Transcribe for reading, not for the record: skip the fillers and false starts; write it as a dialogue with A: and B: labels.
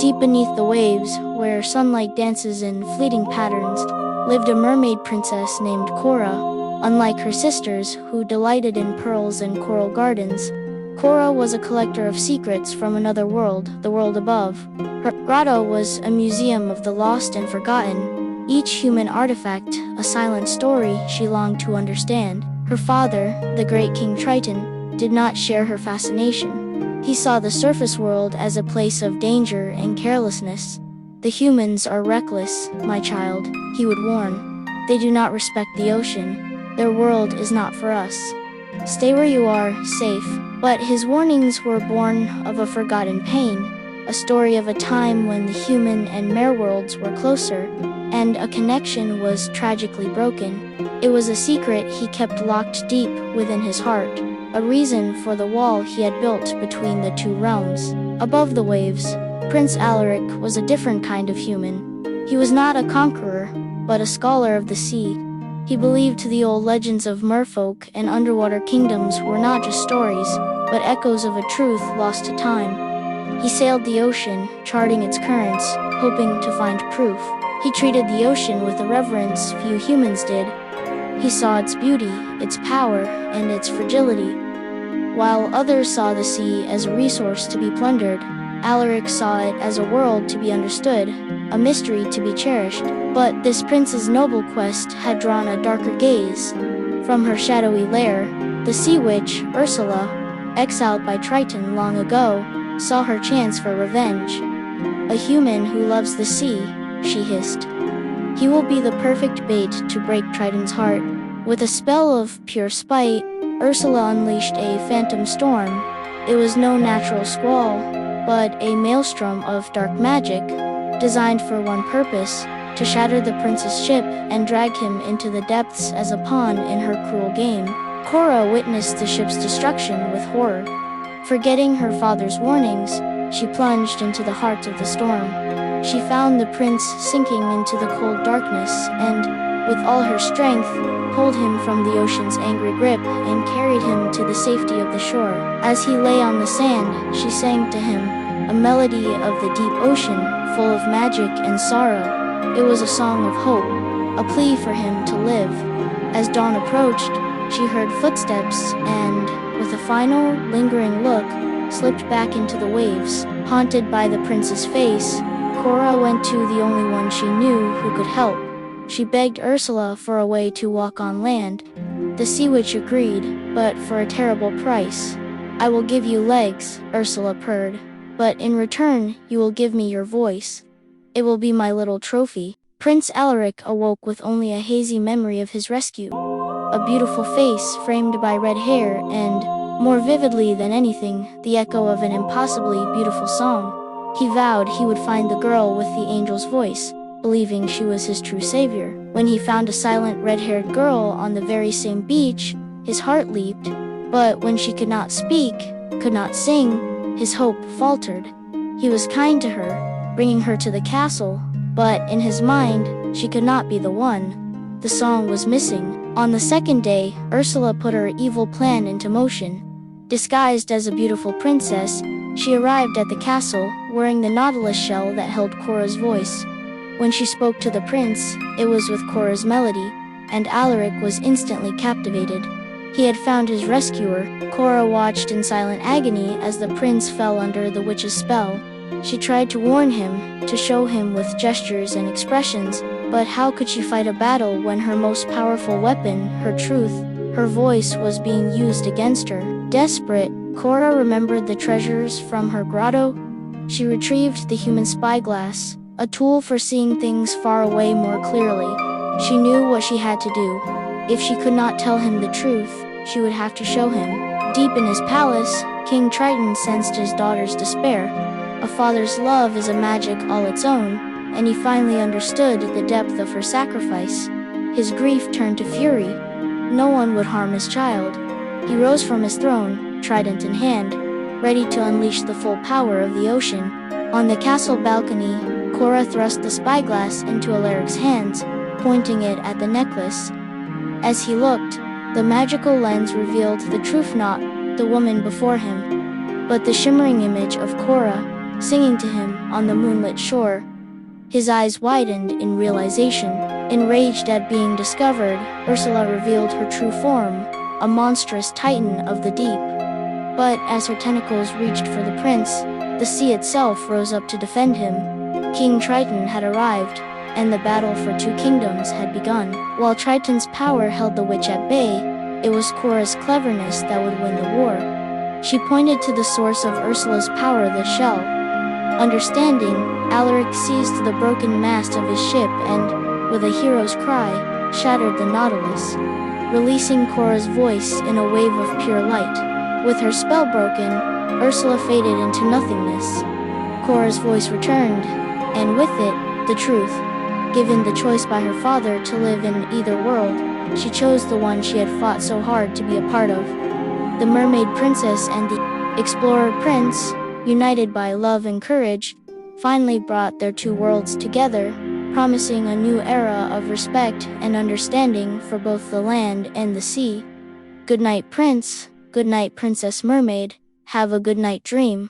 A: Deep beneath the waves, where sunlight dances in fleeting patterns, lived a mermaid princess named Cora. Unlike her sisters, who delighted in pearls and coral gardens, Cora was a collector of secrets from another world, the world above. Her grotto was a museum of the lost and forgotten, each human artifact a silent story she longed to understand. Her father, the great King Triton, did not share her fascination. He saw the surface world as a place of danger and carelessness. "The humans are reckless, my child," he would warn. "They do not respect the ocean. Their world is not for us. Stay where you are, safe." But his warnings were born of a forgotten pain, a story of a time when the human and mere worlds were closer, and a connection was tragically broken. It was a secret he kept locked deep within his heart, a reason for the wall he had built between the two realms. Above the waves, Prince Alaric was a different kind of human. He was not a conqueror, but a scholar of the sea. He believed the old legends of merfolk and underwater kingdoms were not just stories, but echoes of a truth lost to time. He sailed the ocean, charting its currents, hoping to find proof. He treated the ocean with a reverence few humans did. He saw its beauty, its power, and its fragility. While others saw the sea as a resource to be plundered, Alaric saw it as a world to be understood, a mystery to be cherished. But this prince's noble quest had drawn a darker gaze. From her shadowy lair, the sea witch, Ursula, exiled by Triton long ago, saw her chance for revenge. "A human who loves the sea," she hissed. "He will be the perfect bait to break Triton's heart." With a spell of pure spite, Ursula unleashed a phantom storm. It was no natural squall, but a maelstrom of dark magic, designed for one purpose: to shatter the prince's ship and drag him into the depths as a pawn in her cruel game. Cora witnessed the ship's destruction with horror. Forgetting her father's warnings, she plunged into the heart of the storm. She found the prince sinking into the cold darkness and, with all her strength, pulled him from the ocean's angry grip and carried him to the safety of the shore. As he lay on the sand, she sang to him, a melody of the deep ocean, full of magic and sorrow. It was a song of hope, a plea for him to live. As dawn approached, she heard footsteps and, with a final, lingering look, slipped back into the waves. Haunted by the prince's face, Cora went to the only one she knew who could help. She begged Ursula for a way to walk on land. The sea witch agreed, but for a terrible price. "I will give you legs," Ursula purred, "but in return you will give me your voice. It will be my little trophy." Prince Alaric awoke with only a hazy memory of his rescue. A beautiful face framed by red hair and, more vividly than anything, the echo of an impossibly beautiful song. He vowed he would find the girl with the angel's voice, believing she was his true savior. When he found a silent red-haired girl on the very same beach, his heart leaped. But when she could not speak, could not sing, his hope faltered. He was kind to her, bringing her to the castle, but in his mind, she could not be the one. The song was missing. On the second day, Ursula put her evil plan into motion. Disguised as a beautiful princess, she arrived at the castle, wearing the nautilus shell that held Cora's voice. When she spoke to the prince, it was with Cora's melody, and Alaric was instantly captivated. He had found his rescuer. Cora watched in silent agony as the prince fell under the witch's spell. She tried to warn him, to show him with gestures and expressions, but how could she fight a battle when her most powerful weapon, her truth, her voice, was being used against her? Desperate, Cora remembered the treasures from her grotto. She retrieved the human spyglass, a tool for seeing things far away more clearly. She knew what she had to do. If she could not tell him the truth, she would have to show him. Deep in his palace, King Triton sensed his daughter's despair. A father's love is a magic all its own, and he finally understood the depth of her sacrifice. His grief turned to fury. No one would harm his child. He rose from his throne, trident in hand, ready to unleash the full power of the ocean. On the castle balcony, Cora thrust the spyglass into Alaric's hands, pointing it at the necklace. As he looked, the magical lens revealed the truth, not the woman before him, but the shimmering image of Cora, singing to him on the moonlit shore. His eyes widened in realization. Enraged at being discovered, Ursula revealed her true form, a monstrous titan of the deep. But as her tentacles reached for the prince, the sea itself rose up to defend him. King Triton had arrived, and the battle for two kingdoms had begun. While Triton's power held the witch at bay, it was Cora's cleverness that would win the war. She pointed to the source of Ursula's power, the shell. Understanding, Alaric seized the broken mast of his ship and, with a hero's cry, shattered the Nautilus, releasing Cora's voice in a wave of pure light. With her spell broken, Ursula faded into nothingness. Cora's voice returned, and with it, the truth. Given the choice by her father to live in either world, she chose the one she had fought so hard to be a part of. The Mermaid Princess and the Explorer Prince, united by love and courage, finally brought their two worlds together, promising a new era of respect and understanding for both the land and the sea. Good night, Prince. Good night, Princess Mermaid. Have a good night dream.